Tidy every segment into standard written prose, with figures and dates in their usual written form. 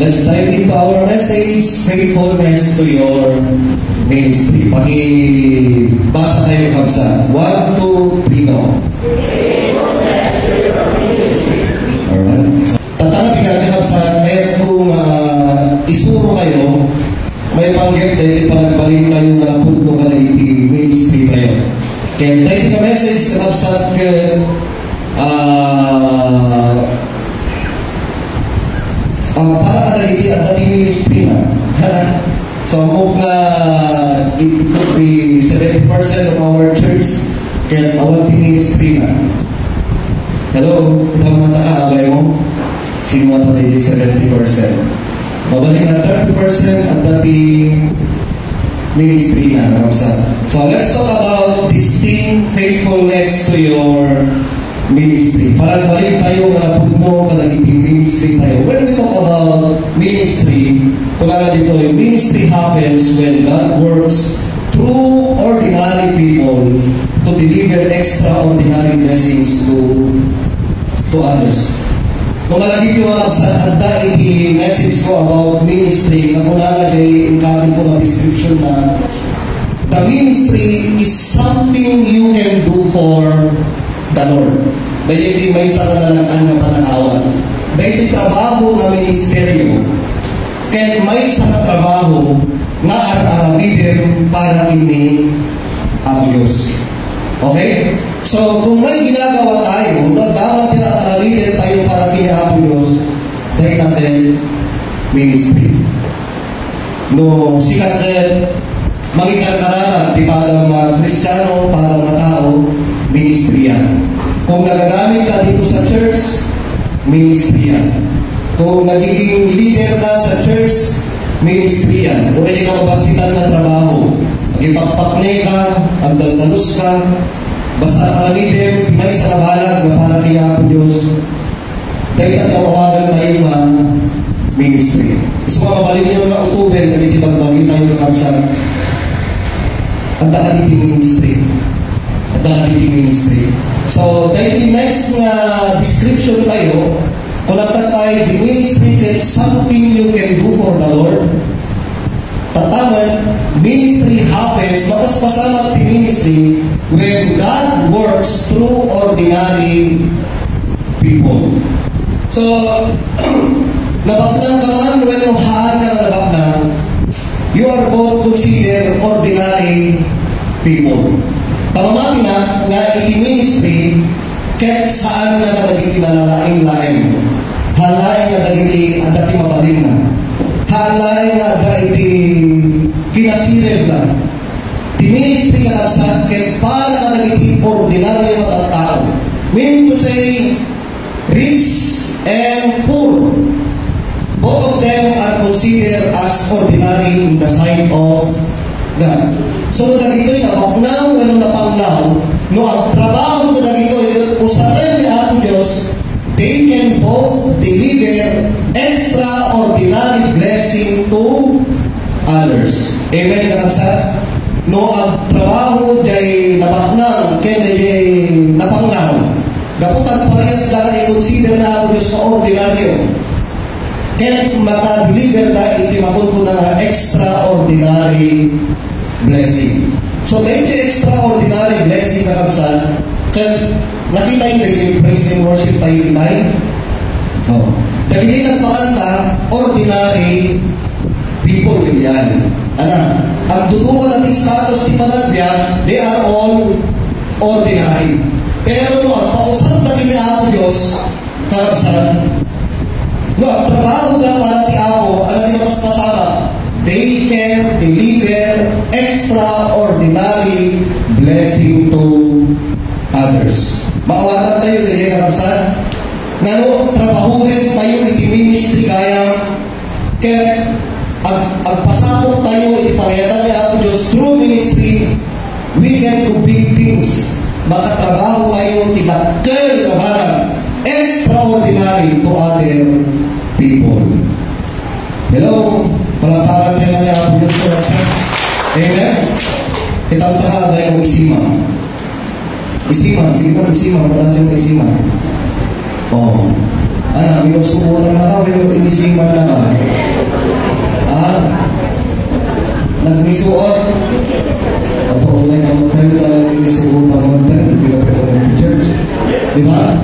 Let's dive into our message, faithfulness to your ministry. Pakibasa tayo ng kabsa. 1, 2, 3, go. Faithfulness to your ministry. Alright. Tatangapin ka ng kabsa, kaya kung isuro kayo, may panggap dahil panagbalik tayo na punto ka na i-ministry kayo. Kaya tayo ka message na kabsa para kadaliti at dati ministry na. So, kung it could be 70% of our church kaya awal ministry na. Hello, katama na kaabay mo? Sino mo na 70%? Mabalik na 30% at dati ministry na. So, let's talk about distinct faithfulness to your ministry. Parang balik tayo na punto kalagiti ministry tayo. When we talk about ministry, pagkala dito, ministry happens when God works through ordinary people to deliver extraordinary blessings to others. Kung malagit yung sa anda iti message ko about ministry, na kung nalagay in kamin po na description na the ministry is something you can do for the Lord. Dahil hindi may isa na nalang na pananawan. Dahil iti trabaho na ministeryo, kaya may isa na trabaho na aramidin para ini ang Diyos. Okay? So, kung may ginagawa tayo, dapat aramidin tayo para ini ang Diyos, dahil natin ministry. No, sikat magikarkarana, di parang mga Kristiyano, parang mga tao, ministry yan. Kung nagagamit ka dito sa church, ministry yan. Kung nagiging leader ka sa church, ministry yan. Kung hindi ka kapasitan na trabaho, magipagpakne ka, agdaldalos ka, basta karamitin, may sa kabalag na para kaya ako Diyos, dahil at kawawagan tayo mga ministry. So, makabalin nyo mga October, nagitibagbagin tayo ng kamsang ang dahaliti ministry. Ang dahaliti ministry. So, dahil next na description tayo, kung tayo, the ministry is something you can do for the Lord. Tataman, ministry happens, mapaspasamak the ministry when God works through ordinary people. So, nabaknang ka man, when uhaan ka na nabaknang, you are both considered ordinary people. Tamamati na iti ministry kahit saan na kadagiti nalalaing-laing. Halaing na dagiti at dati mabalin na. Halaing na dagiti kinasirib na. Di ministry ka sa kahit para kadagiti ordinary matatao. Meaning to say, rich and poor. Both of them are considered as ordinary in the sight of God. So, dagito'y napaknaw, when napanglaw, no ang trabaho na dagito'y usapan ni Apo Diyos, they can both deliver extraordinary blessing to others. Amen, kanapsa? No ang trabaho jay napaknaw, kaya jay napanglaw. Gaputan parehas lang ay consider na Apo Diyos na ordinaryo. Kaya maka-deliver na itimapon ko na extraordinary blessing. So, dahil yung extraordinary blessing na kapsal, kaya nakita yung naging praise and worship tayo inay. Dahil yung nagpakanta, ordinary people din yan. Ang tutukan natin status ni Panagbiya, they are all ordinary. Pero ang pausap na ni Apo Diyos, kapsal, ang trabaho na para ti Apo, ang natin mas kasama, they can deliver extraordinary blessing to others. Makawatan tayo din yung kapsal. Ngano, trabahuhin tayo iti ministry kaya ang pasapok tayo iti pangyayatan ni Apo Diyos through ministry, we get to big things. Makatrabaho tayo iti dakkel na barang extraordinary to other people. Hello? Palataran tayo na Apo Diyos ko. Amen? Kitang tahabay ang isima. Isima, sige po isima. Patasin mo isima. Oh. Ano, minusubutan na ka, pero inisiman na ka. Nagmisuot. Opo, may namatay na inisuot ang namatay, hindi ka pwede mag-church. Di ba?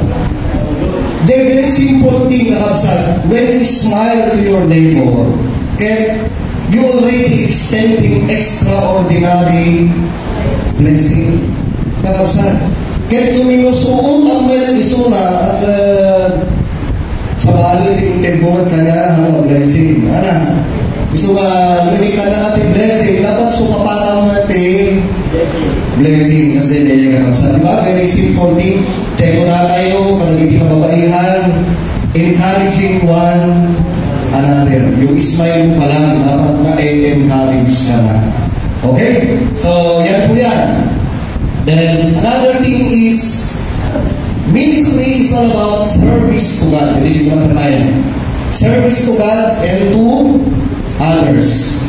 The very simple thing, Kapsat, when you smile to your neighbor, okay, you already extending extraordinary blessing. Kapsat, kaya minusuot ang may isuna at sa balik yung tagbumat kanya ang blessing. Ano? Gusto ka lunik ka na ating blessing, dapat sumapatang natin blessing. Kasi hindi ka sa diba? Very simple thing. Check ko na kayo, kalagiti ka babaihan, encouraging one another. Yung smile pa lang, dapat na-encourage ka na. Okay? So, yan po yan. Then, another thing is, ministry is all about service to God. Hindi ko naman tayo. Service to God and to others.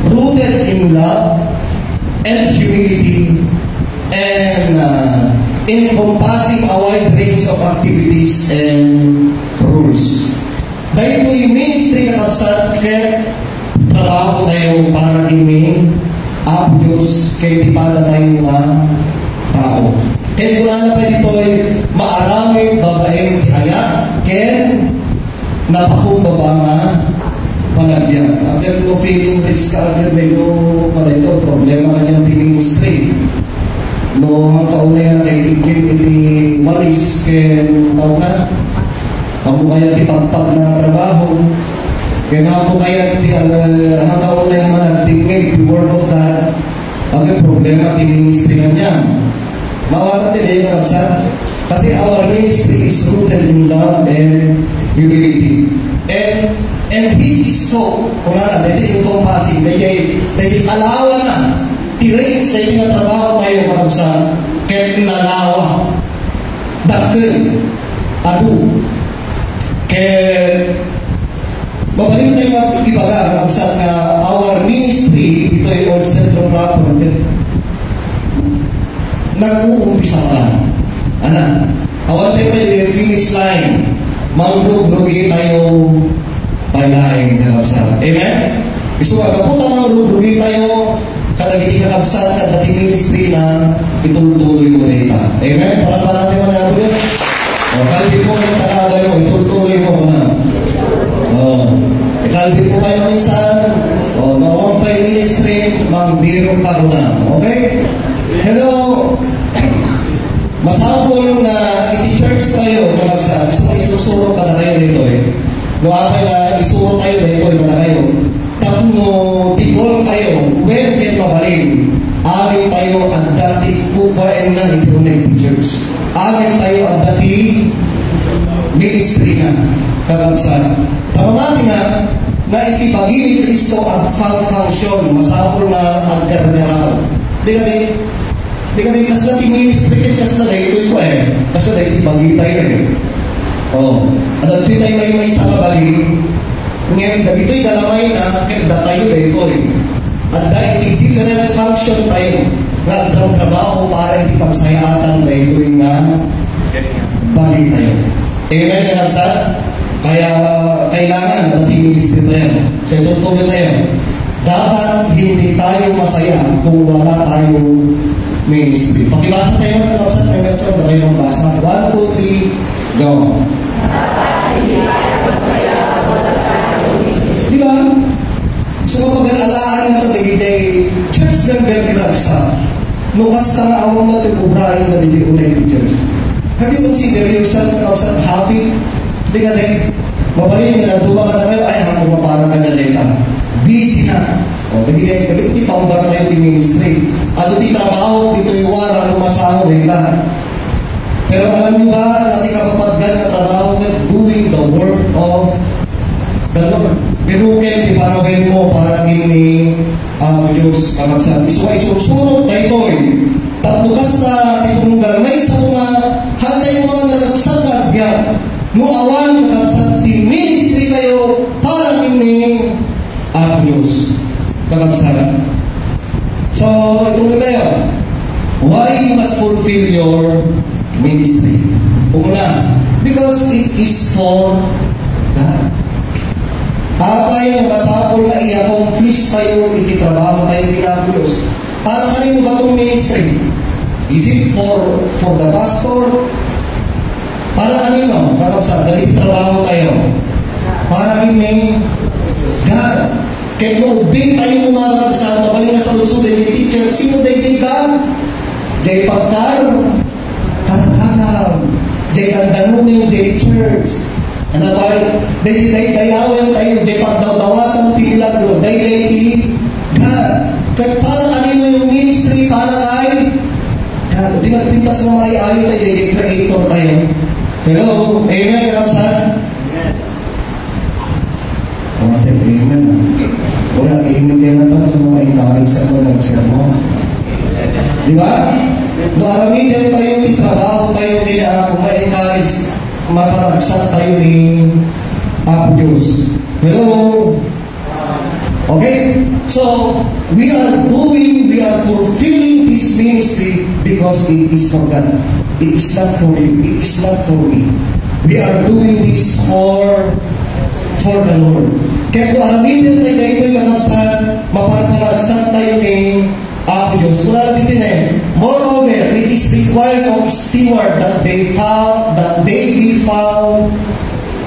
Rooted in love and humility and encompassing a wide range of activities and rules. Dahil po yung ministry na kapsat, kaya trabaho tayo para ini ang Diyos, kaya di para tayo mga tao. Kaya kung ano pa dito ay maaraming babaeng tihaya, kaya napakumbaba nga panagbiyan. Agad mo feeling rich ka, agad medyo pala ito, problema ka niyang ministry. No, ang kaunay na kay Tigil, hindi walis, kaya tao na, ang kaya tipagpag na trabaho, kaya nga po kaya ang kaunay naman nagtingay, the word of God, agad problema, ministry na niya. Mawala din eh, kasi our ministry is rooted in love and humility. And this is so, kung na, dahil yung compassion, dahil alawa na, tirains, dahil nga trabaho tayo kapsa, kaya nalawa, dakil, adu, kaya, babalik tayo ibaga, kapsa na our ministry, ito ay all self-proper, nag-uumpisa ka. Ano? Awal tayo pa yung finish line. Mag-rugrugi tayo palaing kakabsat. Amen? Gusto ka, kapunta mag-rugrugi tayo kalagiti kakabsat at dating ministry na itutuloy mo rita. Amen? Parang natin mo na ito yun. O, kalbit mo yung takagay mo, itutuloy mo na. O, kalbit mo kayo minsan. O, noong tayo ministry, magbiro ka na. Okay? Hello, masapol na iti-church tayo kumagsa. Gusto ko isusuro ka na kayo dito eh. No, ako na isuro tayo dito eh, na kayo. Tapno, tigol tayo, when can mabaling. Amin tayo ang dati kupain na ito na iti-church. Amin tayo ang dati ministry na kumagsa. Pamamati na itipagin ni Kristo ang function, masapol na ang karneraw. Di ka rin kasi natin ministry kasi na ito ito eh. Kasi na itibagi tayo eh. O, at at ito tayo may sa kabali. Ngayon, ito'y kalamay na kaya tayo eh ito eh. At dahil different function tayo nga ang trabaho para itipagsayatan na ito'y nga bagi tayo. Amen, kanabsat? Kaya kailangan natin ministry tayo. So, tutuloy tayo. Dapat hindi tayo masaya kung wala tayong ministry. Pakibasa tayo ng kalapsan ng website na kayo magbasa. 1, 2, 3, go. Diba? So kapag alaaan na ito day church member kinaksa, nukas ka na awang matag-ubrahin na hindi unay di church. Have you consider yourself na kalapsan happy? Hindi ka rin. Mabalin nila, duwa ka na kayo, ay ako maparang ka na leta. Busy na. O, hindi paumbar tayo di ministry. At di trabaho, dito yung warang umasaho nila. Pero alam nyo ba, natin kapapagdan na trabaho na doing the work of the Lord. Birukin, iparawin mo para gini ang Diyos kamabsan. Isusurot na ito eh. Tatlukas na itong galmay sa mga hantay mga naragsagad yan. Nuawan kamabsan, di ministry kayo para gini ang Diyos kamabsan. So, ituloy tayo. Why you must fulfill your ministry? Una, Because it is for God. Apay nga masapol na i-accomplish tayo, ititrabaho tayo ng Diyos. Para kanino ba itong ministry? Is it for the pastor? Para kanino? Kakapsa, dahil ititrabaho tayo. Para kini God. Kaya kung ubing tayo mga kakasama, mabaling sa lusod ay teacher, sino day God? Jay pagkar, karagam, jay kandanunin, jay church. Ano ba? Dayawan tayo, jay pagdawdawatan, pinilagro, day God. Kaya para kanino yung ministry, para kay God. Di nagpintas ng mga iayon tayo, jay creator tayo. Hello? Amen, kakapsan? Amen. Amen. Wala, iinom yan na ito, mga encourage sa mga nagsermo. Di ba? No, aramihan tayo, itrabaho tayo, kaya kung ma-encourage, maparagsak tayo ni Apo Diyos. Hello? Okay? So, we are fulfilling this ministry because it is for God. It is not for you. It is not for me. We are doing this for the Lord. Kaya kung aramihan tayo ito yung maparagsak tayo ni Apo Diyos. Wala natin din eh. Moreover, it is required of steward that they be found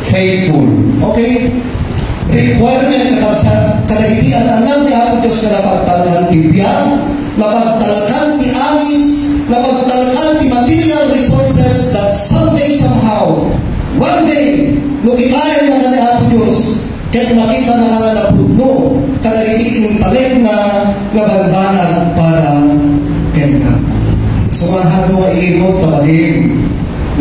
faithful. Okay? Requirement na sa kalagitian anang ni Apo Diyos na napagtalkan tibiyang, napagtalkan ti amis, napagtalkan ti material resources that someday somehow, one day, nung ikaya na ni Apo Diyos, kaya makita na nga na puno, kalagitiing talent na nabalbanag para kaya. Sumahan mo iimot na balim,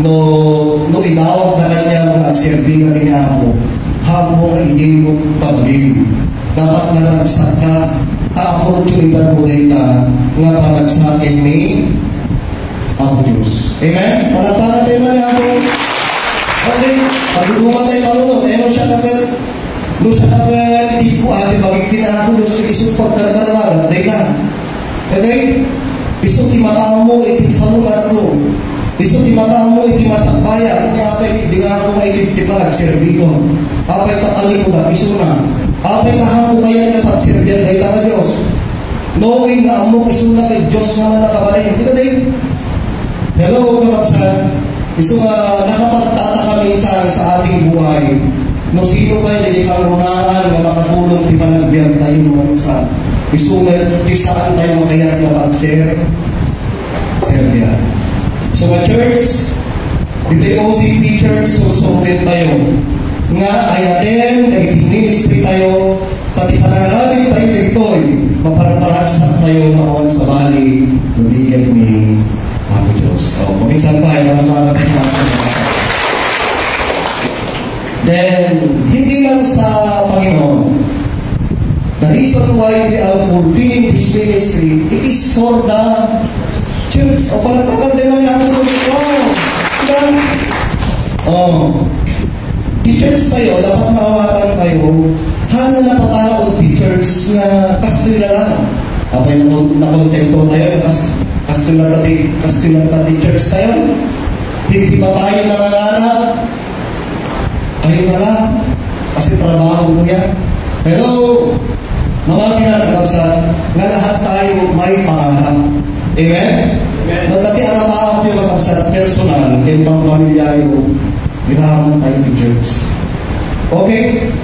no inawag na kanya mga agserbingan ni Apo, hamo nga iimot na balim. Dapat na nagsak ka, ka-opportunidad mo na nga paragsakin ni Apo Diyos. Amen? Palapakan tayo na ni Apo. Okay, pag-uduman tayo malunod, ano siya natin? No sa hindi ko ate bagay kinahanglan sa isang pagkakaroon dahil na. Okay? Isang di makamo iti salulat ko. Isang di makamo iti masakbaya. Kung apay di nga ako iti panagserbi ko. Apay tatali ko ba? Iso na. Apay kahang ko kaya na pagserbihan dahil na Diyos. Knowing na amok iso na kay Diyos naman nakabalay. Hindi ka din? Hello, kapapsan. Iso nga nakapagtata kami sa ating buhay. No sino ba yung ipangunaan na makatulong di panagbiyan tayo naman sa isulat, di saan tayo makayat na pag-serbiya. So mga church, di OCP Church, susulit tayo. Nga ayaten, naging ministry tayo, pati panangarabin tayo dito'y, maparagsak tayo maawan sa bali, nadigan ni Apo Diyos. So, kuminsan tayo, maraming then, hindi lang sa Panginoon. The reason why we are fulfilling this ministry, it is for the church. O palatagan din lang natin ito. Wow! Diba? The church tayo, dapat makawatan tayo, hana na patawag the church na kastoy na lang. Apay nakontento tayo, kastoy lang tati church tayo. Hindi pa tayo nangangarap. Kayo na lang, kasi trabaho mo yan. Pero, mga kinakapsa, nga lahat tayo may pangarap. Amen? Nagdati araw-araw yung kakapsa, personal, kaya pang pamilyayo, ginahaman tayo ng church. Okay?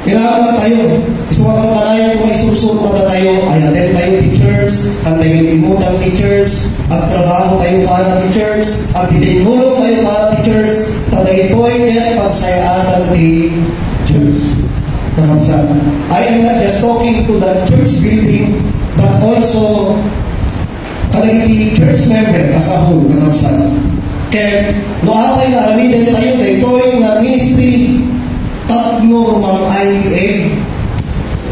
Ginahaman tayo. Isuwakang kalayan kung isusunod na tayo, ay attend tayo di church, ang naging-imutan di church, at trabaho tayo para di church, at itinulong tayo para di church, ito'y kaya pagsayaan di church. Karamsa. I am not just talking to the church building, but also kalagiti church member as a whole. Karamsa. Kaya, noaway na aramidan tayo na ito'y na ministry tatlo mga IPA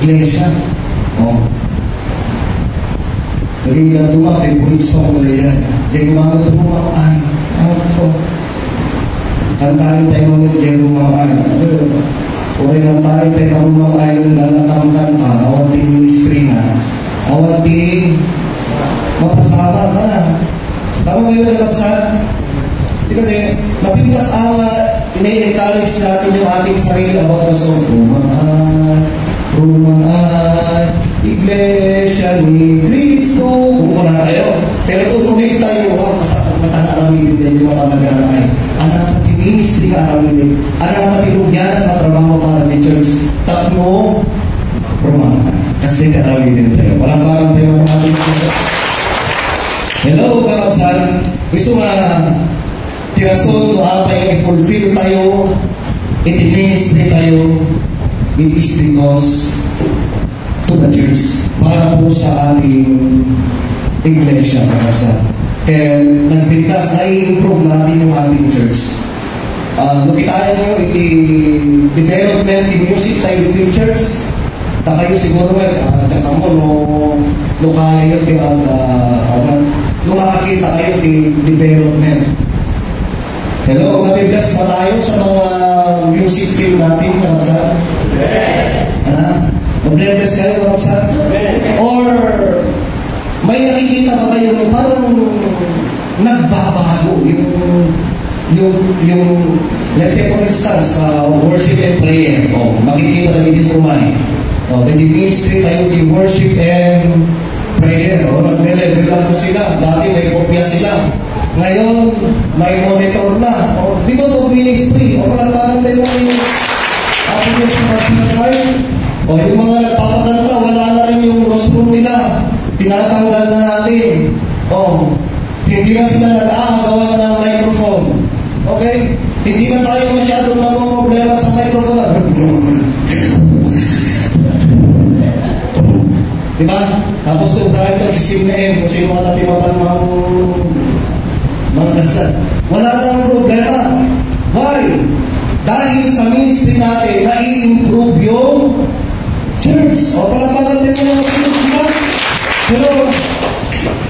iglesia. Jadi yang rumah favorite song ko yan. Jadi mga rumah ay ako. Kantahin tayo mga dyan rumah ay. Uri kantahin tayo ng rumah ay yung dalatang kanta. Awan ting ministry na. Awan ting mapasama ka na. Tama mo yung kalapsan? Kasi, napintas ang ina-encourage natin yung ating sarili about the song. Rumaan, Iglesia ni Cristo. Kung na kayo. Pero tutuloy tayo, matang-aramin din yung mga nag-aray. Anak natin ministry ka aramin din. Anak natin rugyan at trabaho para ni church. Tatlo, rumaan. Kasi aramin din tayo. Walang tayo mga ating. Hello, kakapsan. Gusto nga tirason to apay i-fulfill tayo, i-ministry tayo. It is because to the church. Para po sa ating iglesia, kakapsan. Kaya nagpintas na i-improve natin yung ating church. Nakitayan nyo, development in music tayo in church. Kayo siguro tsaka mo, no kaya yun, no makakita kayo yung development. Hello, mabibless pa tayo sa mga music film natin, kakapsan? Mabibless kayo, kakapsan? Or may nakikita ba kayo parang nagbabago yung let's say for instance, worship and prayer. Makikita na hindi kumain. Nag-ministry tayo di worship and prayer. Nag-level lang na sila. Dati may kopya sila. Ngayon, may monitor na. Because of ministry. Parang tayo yung apos na sinakay. Yung mga nagpapakanta, wala na rin yung rostrum nila. Tinatanggal na natin. Hindi na sila nag-aagawan ng microphone. Okay? Hindi na tayo masyadong problema sa microphone. Diba? Tapos ito, dahil ito, si M, kung sino matatimapan mga kasal. Wala nang problema. Why? Dahil sa ministry natin, na-i-improve yung church. Palapagan din mo ng Pilipinas, diba? Pero,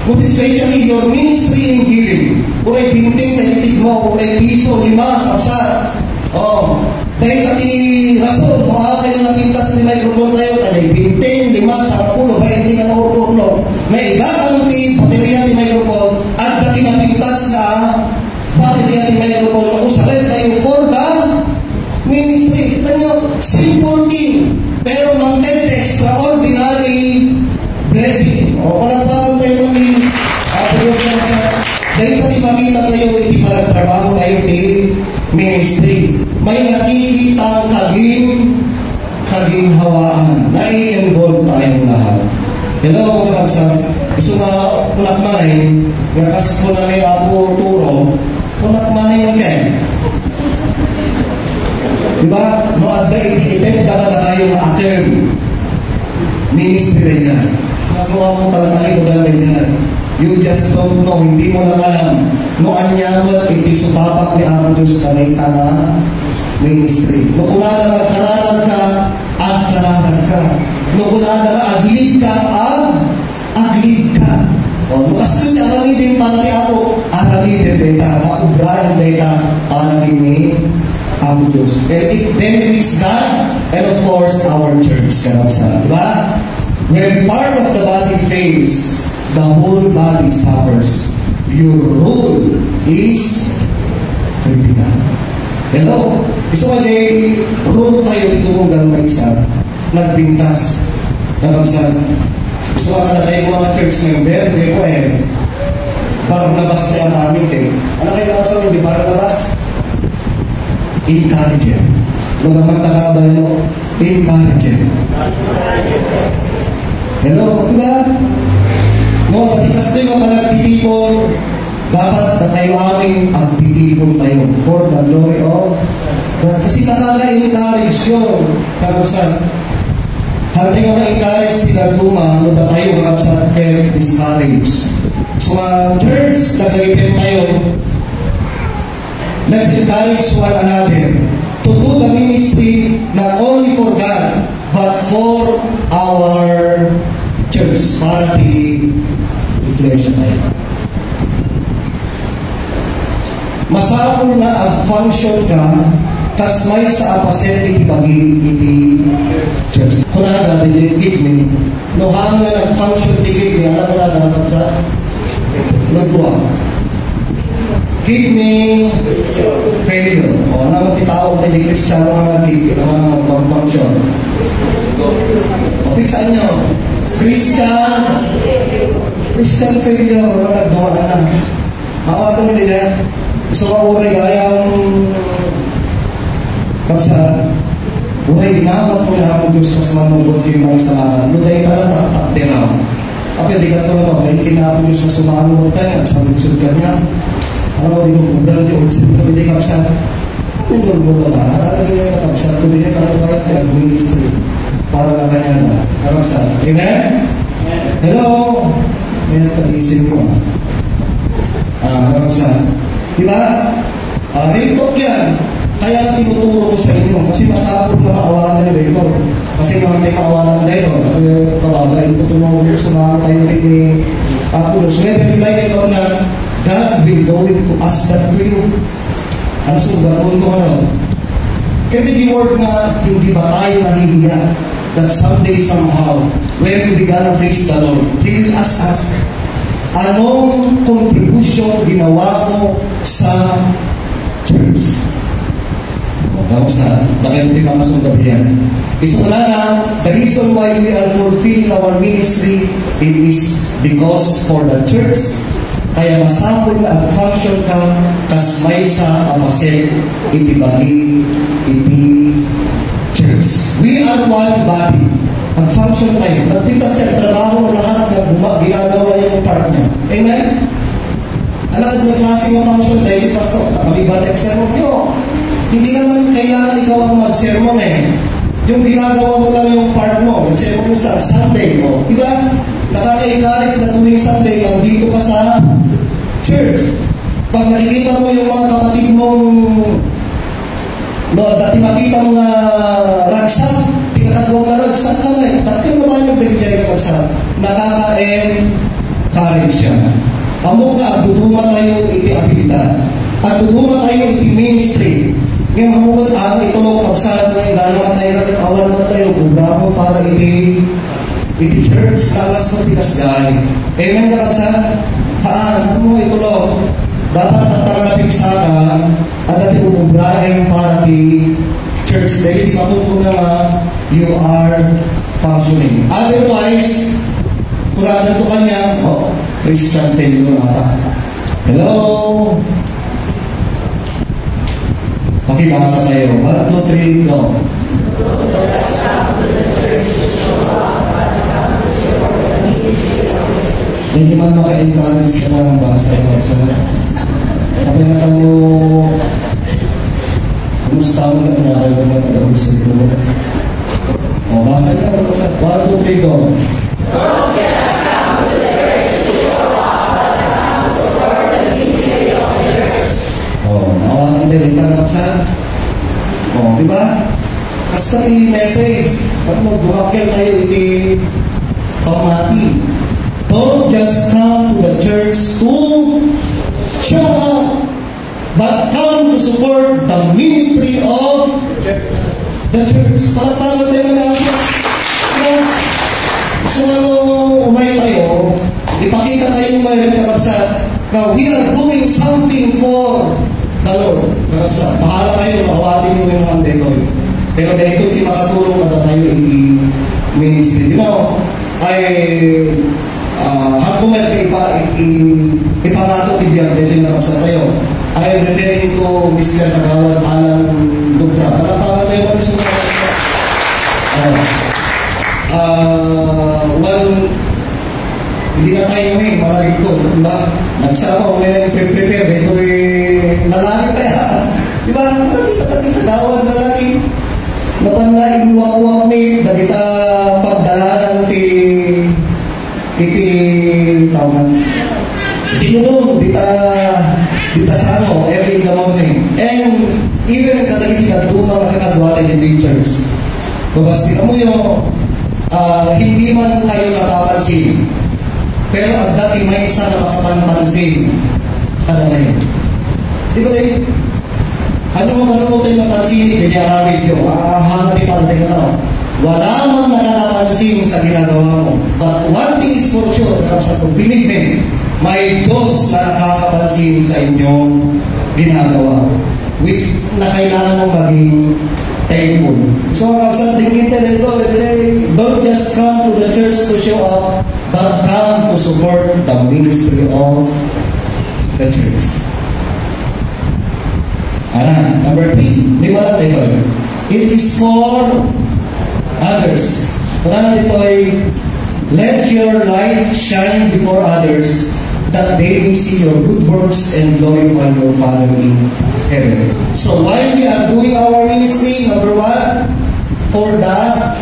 most especially your ministry in giving. Kung ay binting na itig mo, kung ay piso, 5, kapsa. Dahil kati rason, makakay na napintas ni microphone tayo, ay binting, 5, 10, 20 na naururno. May ilang baterya ni microphone at dati napintas na baterya ni microphone na usalit tayo for the ministry. Ito nyo, simple thing. Pero mag-10 extraordinary blessing. Palagpagan tayo ng Diyos na sa dahil pati makita tayo, hindi malagtrabaho tayo di ministry. May nakikita kaging hawaan. Nai-involve tayong lahat. Hello, mga kapsa. Gusto nga kunakmanay, ngakas ko na may Apo Turo, kunakmanay yung yan. Diba? No, at the i-attend ka na tayo ma-akim. Ministry niya. Nakuha mo talaga ko dahil yan. You just don't know, hindi mo lang alam. No anyamot, hindi supapak ni Amang Diyos kanay ka na ministry. No kunada ka, kararan ka, at kararan ka. No kunada ka, aglid ka, aglid ka. No kaskut, aramid din pati ako, aramid din data, maubrayan data, aramid ni Amang Diyos. And it benefits God, and of course, our church. Kanapsa, diba? When part of the body fails, the whole body suffers. Your role is critical. Hello? Gusto ka day, role tayo dito kung gano'n may isa. Nagbintas. Nakamsan. Gusto ka na tayo mga church member, kayo po parang labas na ang amin Ano kayo nasa hindi parang labas? Encourager. Magaman takabay mo, encourager. Hello? Diba? No, katikas tayo mga nagtitipon, dapat na tayo aming pagtitipon tayo for the glory of God. Kasi nakaka-encourage yun, kakapsan. Hati nga ma-encourage sila duma, no na tayo kakapsan, kaya discourage. So, church, nag-repent tayo. Let's encourage one another to do the ministry not only for God, but for our church, para di iglesia tayo. Masapol na ang-function ka, tas may sa apaset itibagi iti church. Kung na nagigit ni, no hang na nag-function tigit ni, alam mo na dapat sa nagkuha. Kidney, tao tayo Kristiyano nga mag-function. Piksaan nyo. Christian failure na naggawa na. Makawatan nila. Gusto ka uray ayang kapsa. Uray, inaawat mo na akong Diyos kasi manubod yung mga samahan. Luday ka na takderaw. Kapag di ka ito naman, kahit kinakong Diyos na sumanubod tayo, nagsalugsod ka niya. Alam ko, dinububran di ulit kami di kapsa. Nandun mo na ka. Talaga yung kapsa. Kung di niya parang bayat ka, ministry. Para lang kanya na. Kapsa. Amen? Hello? May nagpag-iisip mo. Kapsa. Diba? Real talk yan. Kaya nga tinuturo ko sa inyo. Kasi masapot na maawalan na ito. Kasi naman tayo maawalan na ito. Kababay, tutulong ko sumama tayo ni Apulos. Ngayon, remind ito na God will go to us that to you. Ano sugat mo ito ano? Kaya the word na hindi ba tayo nahihiya that someday somehow when we gonna face the Lord, He will ask us, anong contribution ginawa mo sa church? Tapos na, bakit hindi makasunod yan? Isa na na, the reason why we are fulfilling our ministry, it is because for the church, kaya masapol na ang function ka, kas may sa amaset, itibagi, iti church. We are one body. Ang function tayo. Nagpintas tayo, trabaho lahat na ginagawa yung part niya. Amen? Alam ka klase ng function tayo, pastor, kami ba tayo sermon? Hindi naman kailangan ikaw ang mag-sermon eh. Yung ginagawa mo lang yung part mo. Mag-sermon sa Sunday mo. Diba? Nakaka-encourage na tuwing Sunday, nandito ka sa church. Pag nakikita mo yung mga kapatid mong dati makita mo nga ragsak, tikakagawang na ragsak ka na eh. Takil naman yung dali-dali ka sa nakaka-encourage siya. Amo nga, agduduma tayo iti abilidad. Agduduma tayo iti ministry. Ngayon hamukot ako, ito mo kapsaan mo yung gano'n ka tayo nakakawan mo tayo, bubramo para iti church, kalas mo tigasgay. Amen ka kapsaan? Haan, mo ito lo, dapat tatanggapin sa ka, at dati bubrahin para ti church. Dahil di makupo na nga, you are functioning. Otherwise, kurado ito kanya, Christian failure ata. Hello? Pakibasa tayo. 1, 2, 3, go. Hindi man maka-encourage ka na ng basa ito sa kapag na mo kumusta mo na inaral mo na taga-usap ko. Basa niya ito sa 1, 2, 3, go. Nawakan din tanggap sa di ba? Kasta i-message pag mo dumakil tayo iti pamati. Don't just come to the church to show up, but come to support the ministry of the church. Palagpagan tayo na gusto nga mo umay tayo, ipakita tayo may kakabsat na we are doing something for the Lord. Kakabsat, bahala tayo, makawatin mo yung mga dito. Pero dito, di makatulong na tayo hindi ministry. You know, hangkumat ipangato tibiyang dito na kakabsat tayo. I am referring to Mr. Tagawad Alan Dubra. Palagpagan tayo mo rin hindi na tayo ngayon, maraming ito, diba? Nagsama ko ngayon prepare, ito lalaki tayo, diba? Nakita ka din kagawad lalaki, napanlaing wak-wak ni, nakita pagdalanan iti tawanan, tinulong, dita sa ano, early in the morning, and even kada iti nagduma kakadwatan in teachers, babasi ka mo yung hindi man kayo napapansin. Pero at dati may isa na makapanpansin kada ngayon. Di ba tayo? Ano mo manunod tayo mapansin? Kanya aramid yun. Hanga di pala tayo na. Wala mang nakakapansin sa ginagawa mo. But one thing is for sure, sa believe me, may Diyos na nakakapansin sa inyong ginagawa. which na kailangan mong maging thankful. So, something ito, don't just come to the church to show up, but come to support the ministry of the church. Number 3, di ba ito? It is for others. Kaya ito ay, let your light shine before others, that they may see your good works and glorify your Father in heaven. So while we are doing our ministry, number 1, for God.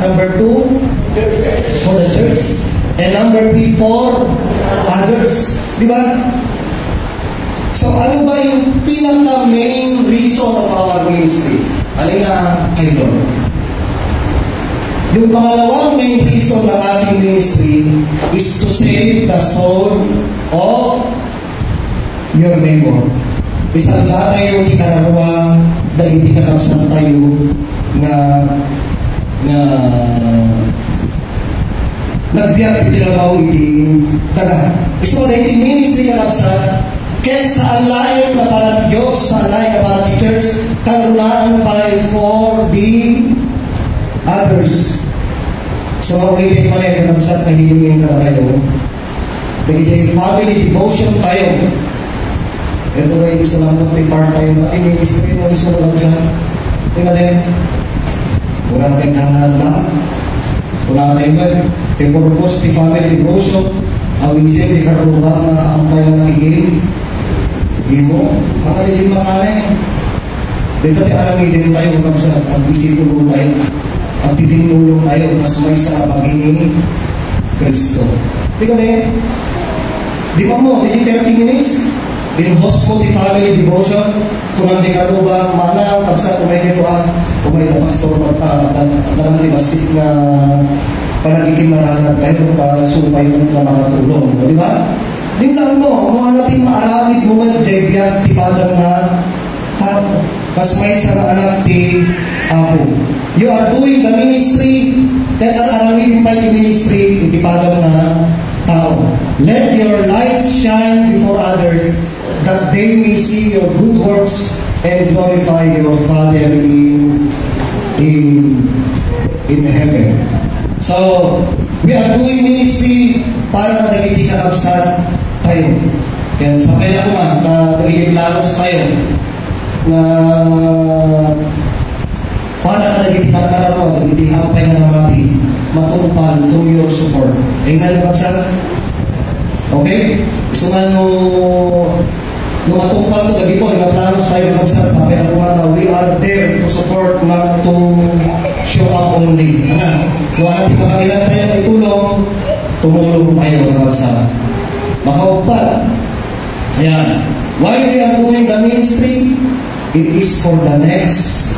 Number 2, for the church. And number 3, for others. Di ba? So ano ba yung pinaka-main reason of our ministry? Alin na kay Lord? Yung pangalawang main reason ng ating ministry is to save the soul of your neighbor. Isang bagay yung ikararawa na hindi kakapsan tayo na nagbiyak itinabaw iti taga. Iso na iti ministry kakapsan, kaya sa alayan na para ti Diyos, sa alayan na para ti church, karunaan pa for the others. So, ulitin pa rin, kakapsan, nahihingin ka na kayo. Nagiging family devotion tayo. Ito na yung salamat may part tayo na ministry mo isa lang siya. Tingnan din. Walang kang kahanda. Wala na iba. Purpose the family devotion. Awing siya, may karunubang na ang tayo nakigil. Hindi mo. Ang kaligin makanay. Dito tayo alamidin tayo kung sa pag-isipulong tayo. At titinulong tayo mas may sa pag-inini Kristo. Tingnan din. Di ba mo, 30 minutes? In hospitality family devotion, kung ang dikaruba, mana, kapsa, kumay nito kumay na pastor, dalam libasik na panagkikimarahan tayo para supay na makatulong. Di ba? Din lang mo, mga natin maaramid mo man, Jebiat, tipadang na tao. Kas may sa anak ti Apo. You are doing the ministry, that aramid pa yung ministry, itipadang na tao. Let your light shine before others, that they may see your good works and glorify your Father in heaven. So, we are doing ministry para madagiti kakabsat tayo. Kaya sa kaya ko na dagiti planos tayo na para kadagiti kakararo, dagiti hampay na namati, matungpal to your support. Amen, kakabsat? Okay? Gusto nga no matungpal to dagito, planos tayo kakabsat sa kaya ko na we are there to support, not to show up only. Kung natin makailan tayo ng itulong, tumulong tayo kakabsat. Makaupad. Ayan. Why we are doing the ministry? It is for the next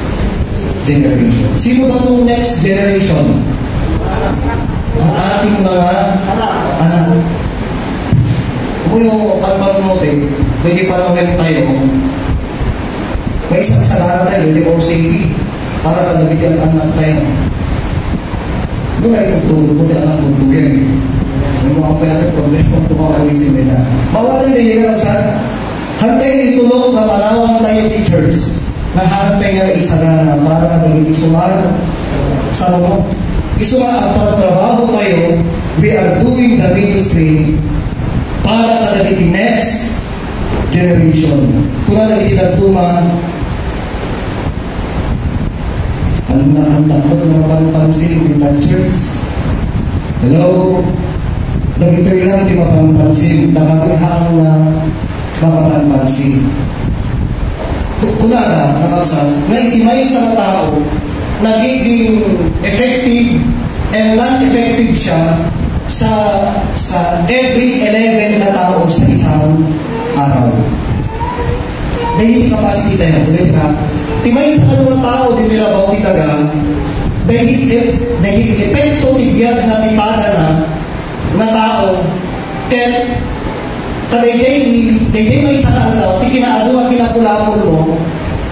generation. Sino ba itong next generation? Ang ating mga anak. Kung yung pagpapamote, hindi pa naman tayo, may isang salamat tayo, hindi mo safety, para kadagiti ang anak tayo. Doon ay tutulog mo, di anak mo tuyan. May mga payari problema kung tumakawin nila. Mawalan nila yung sa hantay itulong na malawan tayo teachers na hantay nga isa na para kadagiti sumalo sa mga isuma at trabaho tayo. We are doing the ministry para kadagiti next generation. Kung kadagiti nagtuma ang takot na mapanpansin in the church. Hello? Dagito lang di mapanpansin, nakabihang na makapanpansin. Kunada, nakapsan, na itimay sa tao, nagiging effective and non-effective siya sa every 11 na tao sa isang araw. Dahil capacity tayo, ulit ha. Timay sa kanong tao, di tirabaw ti taga, dahil epekto tibiyag na tipada na tao, kaya kadayday may sa tao, ti kinaagawa kinapulapon mo,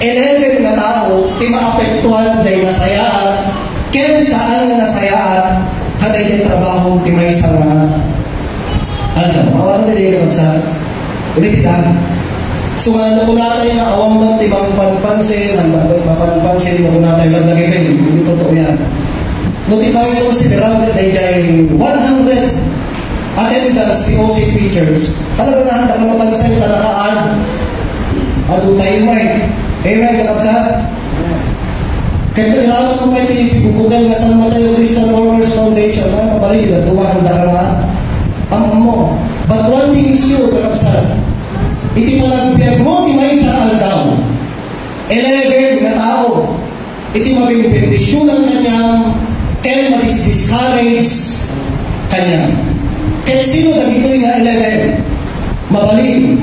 11 na tao, ti maapektuhan dahil nasayaan, kaya saan na nasayaan, kadayday trabaho, ti may sa mga, mawalan na dahil sa, ulit ita. So ano ko natin na awang bang tibang panpansin, ang mapanpansin mo ko natin maglagay kayo, hindi totoo yan. No tibang ito considerable ay 100 attendance COC features, talaga na handa ka mapansin talakaan. Ado tayo may. Amen, kakapsa? Kaya kailangan mo may tiisip, bubugan nga sa Mateo Christian Workers Foundation, na mabalik na dumahanda ka na ang mo. But one thing is sure, kakapsa, iti malagbiag mo, di may sa aldaw. 11 na tao, iti mabibindisyon ang kanyang, kaya mag-discourage kanyang. Kaya sino dagito nga 11? Mabalik.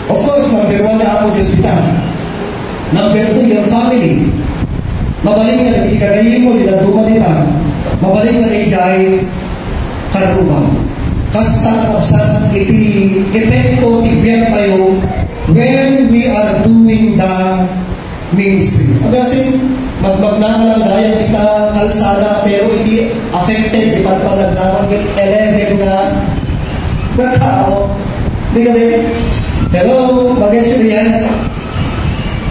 Of course, number 1 na ako Diyos kita. Number 2, your family. Mabalik ka na ikagayin mo, dinaduma nila. Mabalik ka na ikay karubang. Kasta kapsat iti epekto tibiyang tayo when we are doing the ministry. Kasi magmagnakalang dahil kita kalsada pero hindi affected di pagpanagdamang 11 na tao. Hindi ka din. Hello, bagay siya yan.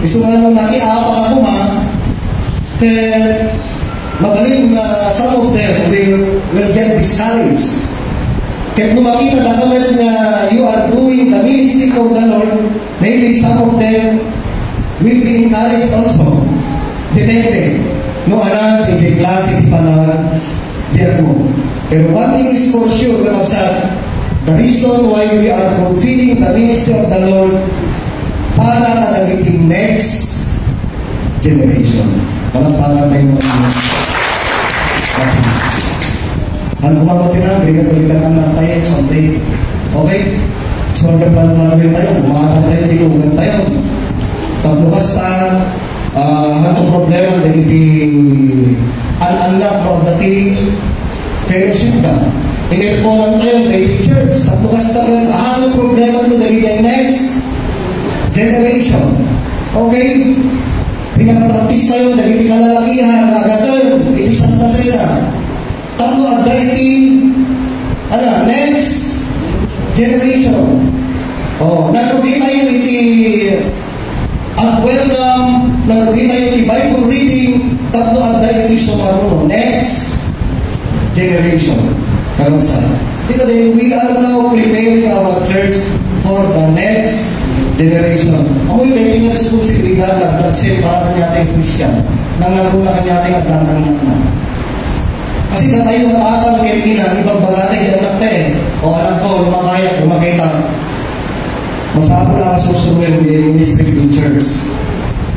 Gusto nga nung nakiapa ako kaya magaling na some of them will get discouraged. Kaya kung makita na naman na you are doing the ministry of the Lord, maybe some of them will be encouraged also. Depende. No, alam, hindi klase, di pala, diyan mo. Pero one thing is for sure, the reason why we are fulfilling the ministry of the Lord para nalagiting next generation. Walang tayo mga ang kumamati na, balikan ang tayo someday. Okay? So, hanggang palang tayo, bumakang tayo, tinugan tayo. Tapos basta, hatong problema dahil di an-anak from the fellowship ka. Inirponan tayo dahil di church. Tapos basta, hatong problema ito dahil di next generation. Okay? Pinag-practice tayo dahil di kalalakihan, agad iti Santa Sena. Tapos at dahil next generation. Narugi tayo iti welcome, narugi tayo iti Bible reading, tapos at dahil iti sumaruno. Next generation. Karusa. Dito din, we are now preparing our church for the next generation. Amoy dating ang responsibilidad at dagsin para kanyating Christian. Nangaruna kanyating at danang na. Kasi na tayo matakang kaya ina, ibang bagatay ng anak tayo. O anak ko, lumakaya, lumakita. Masabi lang susunod yung ministry ng church.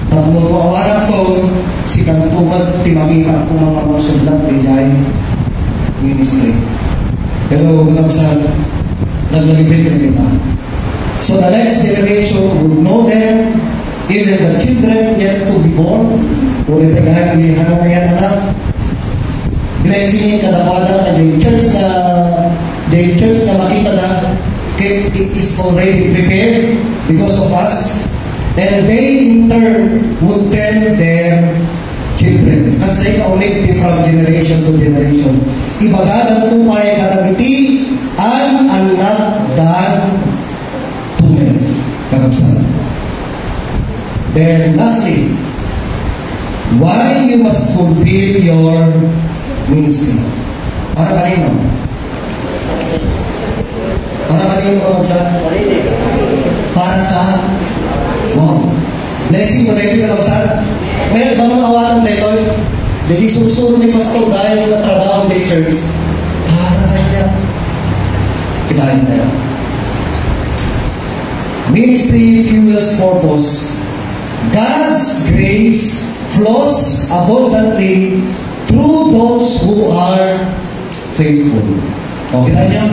Tapos o anak ko, si kantubat, timakita kung mga magsublat nilay ministry. Pero sa naglalipin na kita. So the next generation would know them, even the children yet to be born. Ulit na yan anak. Blessing kada pada the church na makita na it is already prepared because of us, and they in turn would tell their children kasi kaulit from generation to generation. Ibagadan tumay katagiti an anak dan tumen kakabsan. Then lastly, why you must fulfill your ministry. Para kanino? Para kanino ka magsa? Para sa blessing mo tayo ka magsa? Mayroon ba mga awatan tayo? Dahil susuro ni pastor dahil na trabaho ng church. Para kanya. Kitain na yan. Ministry fuels purpose. God's grace flows abundantly through those who are faithful. Okay na niya?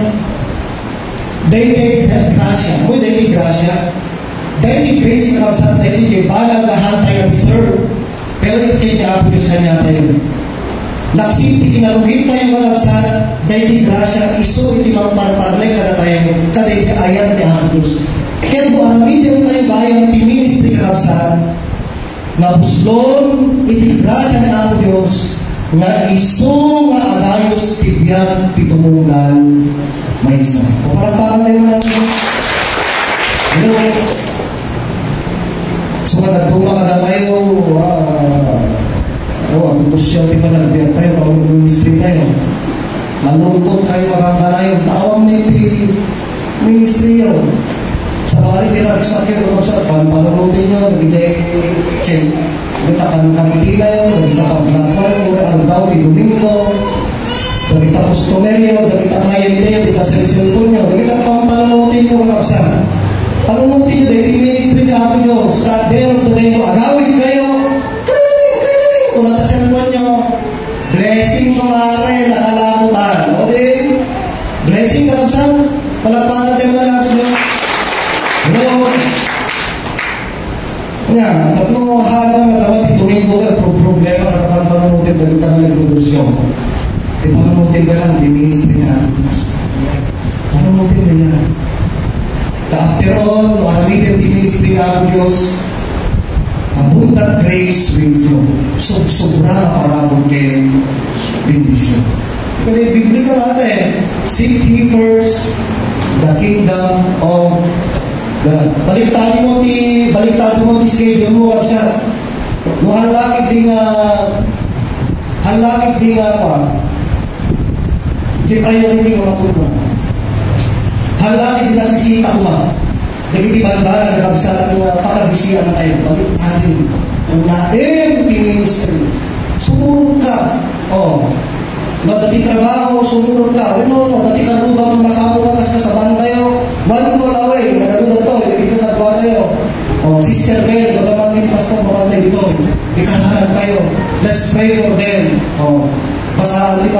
Dahil grasya. Muy dahil grasya. Dahil grace na kapsat dahil kay balang lahat tayo deserve. Pero ito kaya Diyos kanya tayo. Laksiti, kinarugin tayo mga kapsat dahil grasya, iso iti magparparlay kada tayo kadahil ayat ni Diyos. Kaya doon, medium tayo bayang ti-ministry kapsat na buslon iti grasya ni Diyos nga iso nga agayos tibiyang titumulan may isa. O parang tayo natin. So, nagtuma ka na tayo, ang social, di ba nagbiyak tayo, kung ministry tayo. Nalungkot kayo makakalayo, tawang ministry yun. Sa bali, kinaksak yun, panunutin nyo, nagitakan kantina yun, nagitakan lakwan, ang daw, di Domingo, nagita customer yun, nagita client yun, nagita cellphone nyo, nagita panunutin nyo, kakapsa. Panunutin nyo, dahil ministry na ako nyo, sa day of the day, agawin kayo, kung nataselfon nyo, blessing kumare, nakalamutan. O din, blessing ka kapsan, palagpangan tayo mga nyo. Hello? Nga, tatlo halagang natamat, Domingo ka, problema ka kapag panunutin, bagita ng nagprodusyon. Di panunutin ba lang, di ministry na. Panunutin na yan. After all, maramitin di ministry na ang Diyos, abundant grace will flow. Sobra parabog kayo bendisyon. Kasi biblical natin, seek ye first the kingdom of God. Baliktado mo ti schedule mo kasi no halakit di nga pa. Di priority mo mapuno. Halakit di nasisita ko ma. Nagitiban ba nagkabsat ng pakabisihan na tayo? Baliktadin. Kung natin ministry, sumunod ka. Dati trabaho, sumunod ka. Dati karubang masama ka sa bantayo. One call away, nagagod ito, ikikita ka tayo. Sister Bell, magagamit pastor, mabantay dito. Ikanahan tayo. Let's pray for them. Basahan ni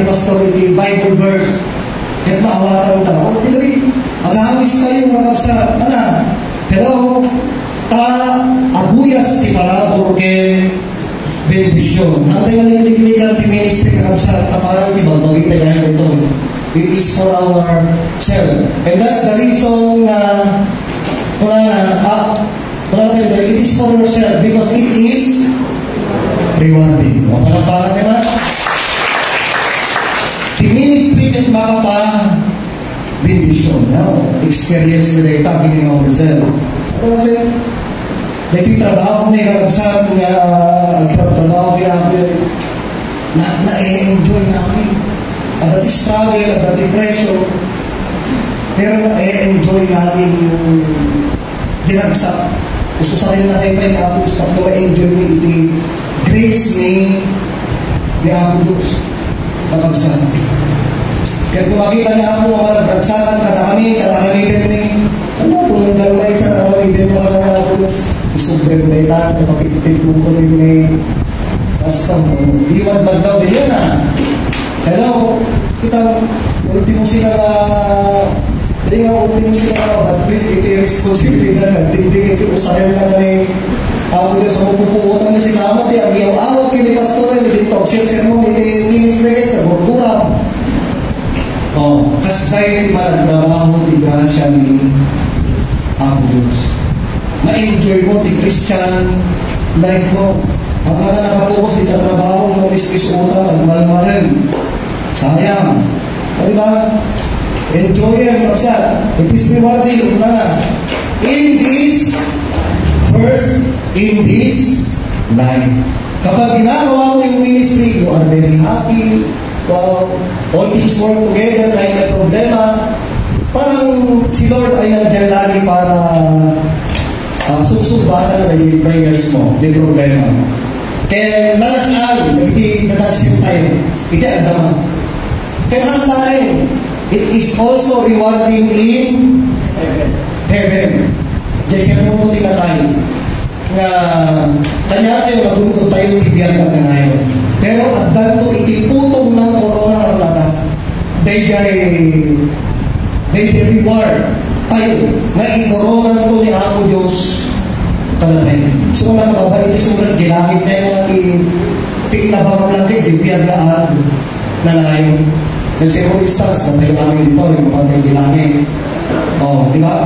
pastor iti Bible verse. Kaya maawatan daw. Hindi agawis kayo mga kapsa. Pero abuyas ti parabor ke bendisyon. Ang tayo niligligan ti ministry ka kapsa, parang di magbagay tayo ito. It is for our self. And that's the reason it is for yourself because it is rewarding. Mapalapakan naman. The ministry at makapa bendisyon. Now, experience nila itagin ng ourselves. Kasi, dahil trabaho na ikakabsat nga trabaho na-enjoy namin. At dati struggle, at dati pressure, pero na-enjoy namin yung ginagsak. Gusto sa rin na tayo pa yung ako, gusto ko na-enjoy ni iti grace ni ako Diyos. Pagkabsat. Kaya kung makita niya ako, mga nagragsakan, katakamitin ni, kung nagdalmay sa katakamitin mo na ako Diyos, isubrem na itan, kapitipit mo ko ni basta mo. Iwan magdaw din yan Hello, kita, ultimo sila mag-print, iti responsibilidad na, tingting iti usahin na ni ako Diyos, ang pupuutan niya si Kamat, ang iyaw-awag kini pastor, iti toksir mo, iti ministry, nagurkurang. Kasay magtrabaho ti grasya ni ang Diyos. Ma-enjoy mo ti Christian life mo. Ang ka na nakapokus ti katrabaho ng miskis utang at malmalin. Sayang. Diba? Enjoy yan, kapsat. It is rewarding. In this life. Kapag ginagawa mo yung ministry, you are very happy. Wow, all things work together, kahit may problema. Parang si Lord ay nandiyan lagi para susumbatan na yung prayers mo, yung problema. Kaya nalakal, nagtagsin tayo, iti agdaman. Kaya halain, it is also rewarding in heaven. Diyan siya mo puti na tayo. Nga kanya tayo magungkot tayo tibiyag na ngayon. Pero at danto itiputong ng corona ng lata, they reward tayo nga i-corona to ni Ako Diyos kalatay. So mga kababa, iti sulat ginamit na yung tinabang lang kayo, tibiyag na na layo. Kasi for instance, na tayo namin dito, yung mga tayo ginamit. Di ba?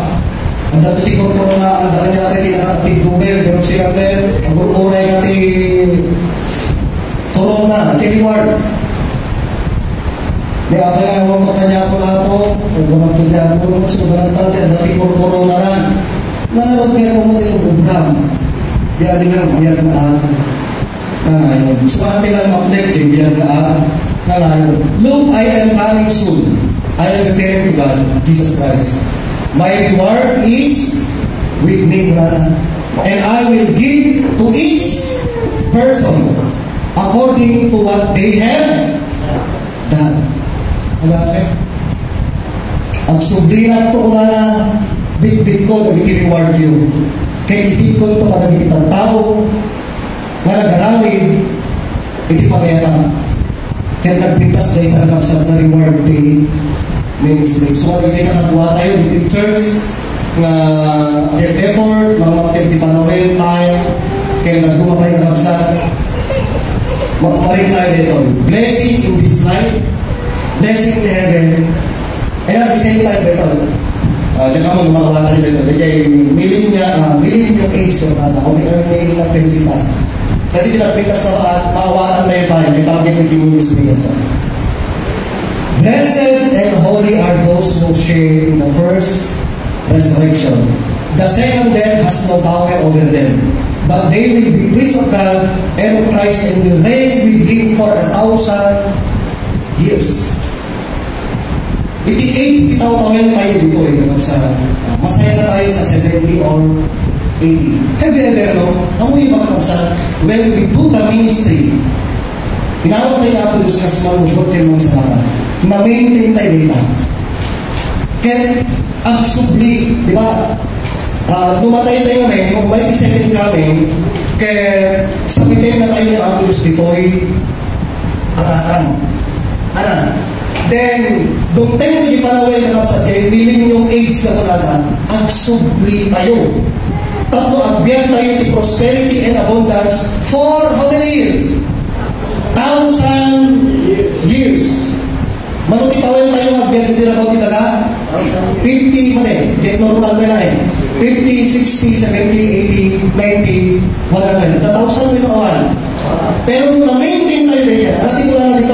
Ang dapat i-corona na, ang dapat natin tinakatigdubel, pero siya ang gurunay natin corona, reward. Di apa nga ako magkanya ko na po, kung magkanya ko, mas magkanya ko, dati po corona na. Naroon kaya ako mo yung program. Di adi nga, biyak na ngayon. So, ate lang mag-lecture, biyak na ngayon. Look, I am coming soon. I am referring to God, Jesus Christ. My reward is with me, and I will give to each person according to what they have done. Kasi, ang sublihan ito ko na bit-bit ko na i-reward you. Kaya itikon ito kadagit ang tao na nag-arawin, iti pagayatan. Kaya nagpintas na itanagam sa na-reward day ministry. So, hindi nakagawa tayo in church na effort, mga magtindi panawin tayo, kaya nagduma kayo na sa magparin tayo dito. Blessing in this life, blessing in heaven, and at the same time, ito, diyan ka mo lumakawa tayo dito, kaya milin yung age ko, o may ilang felicitas. Dati pinagpitas na maawaan na yung tayo, may pagkipiti mo yung spirit. Blessed and holy are those who share in the first resurrection. The second death has no power over them, but they will be priests of God and of Christ and will reign with Him for 1,000 years. Iti-age tawin tayo dito masaya na tayo sa 70 or 80. Have you ever know? Amoy mga kapsa, when we do the ministry, inawag tayo na ako Diyos kasi malugot kayo mga salamat. Na-maintain tayo dito. Kaya, ang subli, di ba? Numatay tayo ngayon, kung may second kami, kaya sabitin na tayo ng ako Diyos dito'y aratan. Then, doon tayo hindi panaway na kapsat kayo, bilin yung age na kunada, ang subli tayo. Tatlo, agbiyan tayo ni prosperity and abundance for how many years? 1,000 years. Manuti tawin tayo agbiyan dito na po titaga? 50 pa din. Check normal na lang. 50, 60, 70, 80, 90, 100. 1,000 may nakawan. Pero na-maintain tayo din yan. Alam ko lang na dito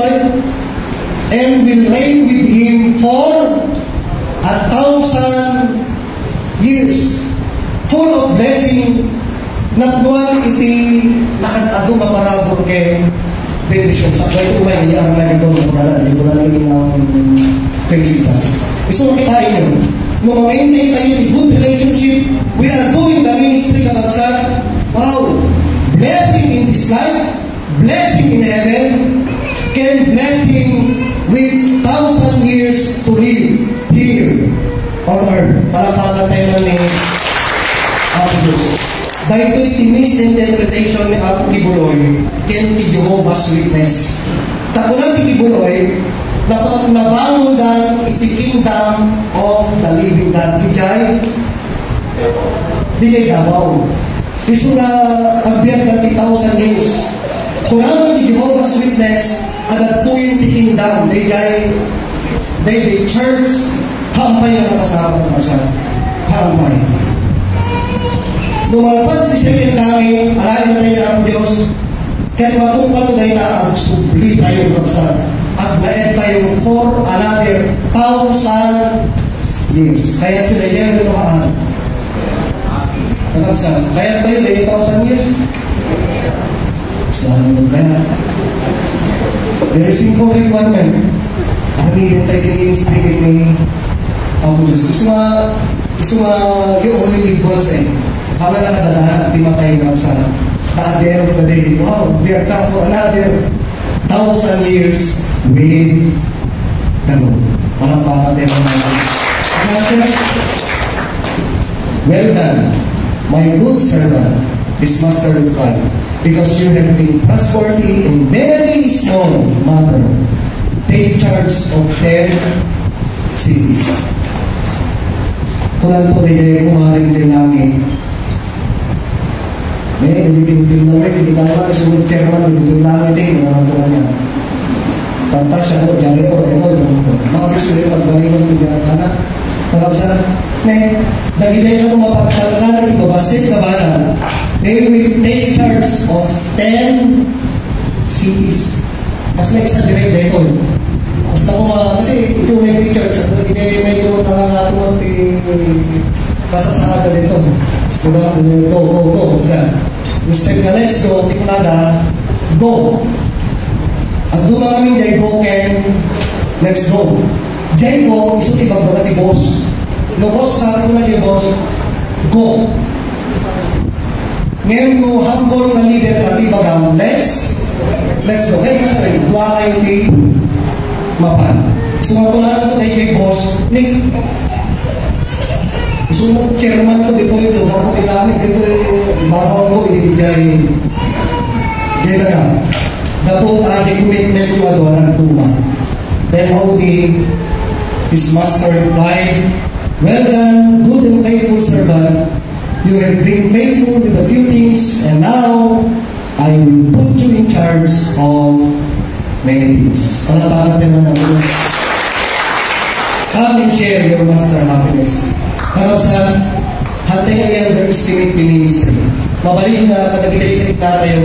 and will reign with Him for 1,000 years. Full of blessing, nagduan iti nakatado maparabot kay benediction. Sa kwento ko may iyang na ito, hindi ko na ng felicitas. Gusto mo kitain yun. Nung ma-maintain tayo in good relationship, we are doing the ministry kapag sa, wow, blessing in this life, blessing in heaven, and blessing with 1,000 years to live here on earth. Palapagan tayo ni Apo Diyos. Dahil ito misinterpretation ni Apo Kibuloy ken ti Jehovah's Witness. Takunan ti Kibuloy na nabangon dan iti kingdom of the living God. Dijay Davao. Isu na agbiyan ng 1,000 years. Kung naman ti Jehovah's Witness, agad po yung ti kingdom. Dijay church, hampay na nakasama ng kasama. Hampay. Lumalpas di siya namin, alayin na tayo ng Diyos, kaya matungkol na ito ang subli tayo kapsa. At naed tayo for another 1,000 years. Kaya ito na yan, lumaan. Kapsa, kaya tayo na 1,000 years. Saan naman kaya? Very simple requirement. Aramihin tayo kini-speak ni Apo Diyos. Gusto nga, you only live once habang nakadadahan, di matay nga sa at the end of the day, wow, we are come for another 1,000 years with the Lord. Palapakan tayo natin. Well done, my good servant, his master replied, because you have been trustworthy in very small matter. Take charge of 10 cities. Kulang ko din kumaring din namin. Hindi na rin, hindi naman sunod chairman, hindi namin din, mga tuwa niya. Tanta siya ko, janitor, mga gusto rin pagbalingan ng anak. Pagkabasa, nagigay na itong mapagkalkan, ibabasit na ba na, they will take charge of 10 cities. Mas na exaggerate na ito. Basta ko kasi ito may teachers, medyo nangangatong kasasada dito. Diba? Go. Instead na let's go, tikunada, go. At doon namin dyan, go Ken, let's go. Dyan go, iso tibag ti boss. No boss na, kung na dyan boss, go. Ngayon no humble na leader na tibagang, let's go. Kaya kasi rin, tuwa kayo ti mapan. So mga tulad ko kay boss, Nick, gusto mo chairman ko, dito yung kapot ilamit, dito yung babaw ko, ibigay. Dito ka. Dapo tayo commitment to ano, nagtuma. Then Howdy, his master replied, well done, good and faithful servant. You have been faithful with a few things, and now I will put you in charge of many things. Palapakan natin naman. Come and share your master happiness. Harap sa hantay ay underestimate the ministry. Mabalik na kadagitalik na tayo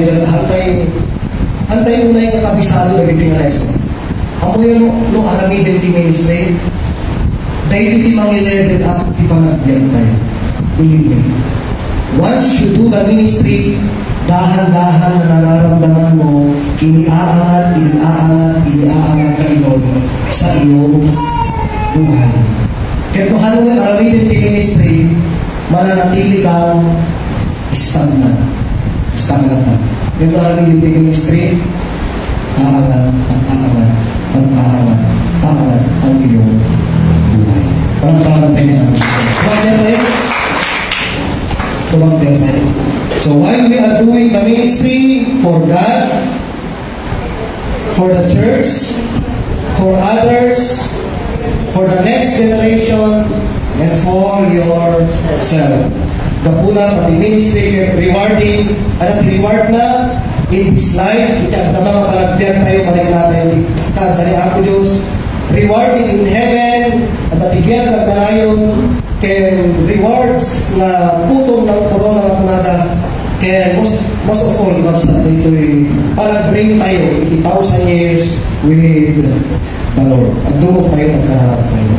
hantay unay kakabisado na gitingares. Amo yung no aramid the ministry. Dahil iti mga level up di panagbiyan tayo. Believe me. Once you do the ministry, dahan-dahan na nararamdaman mo, iniaangat ka Lord sa iyong buhay. Kaya kung ano yung aramidin di ministry, mananatili kang standard na. Yung aramidin di ministry, aangat ang iyong buhay. Parang tayo na. So while we are doing the ministry for God, for the church, for others, for the next generation, and for yourself. Kapula pati ministry rewarding, at reward na in this life, ita ang mga palagbiyan tayo, balik natin, dari ako Diyos, rewarding in heaven, at atigyan ng kanayon, kaya rewards na putong ng corona na punada, kaya most of all, kapsat na ito'y palag-bring tayo 80,000 years with the Lord. At dumog tayo, nagkaharap tayo.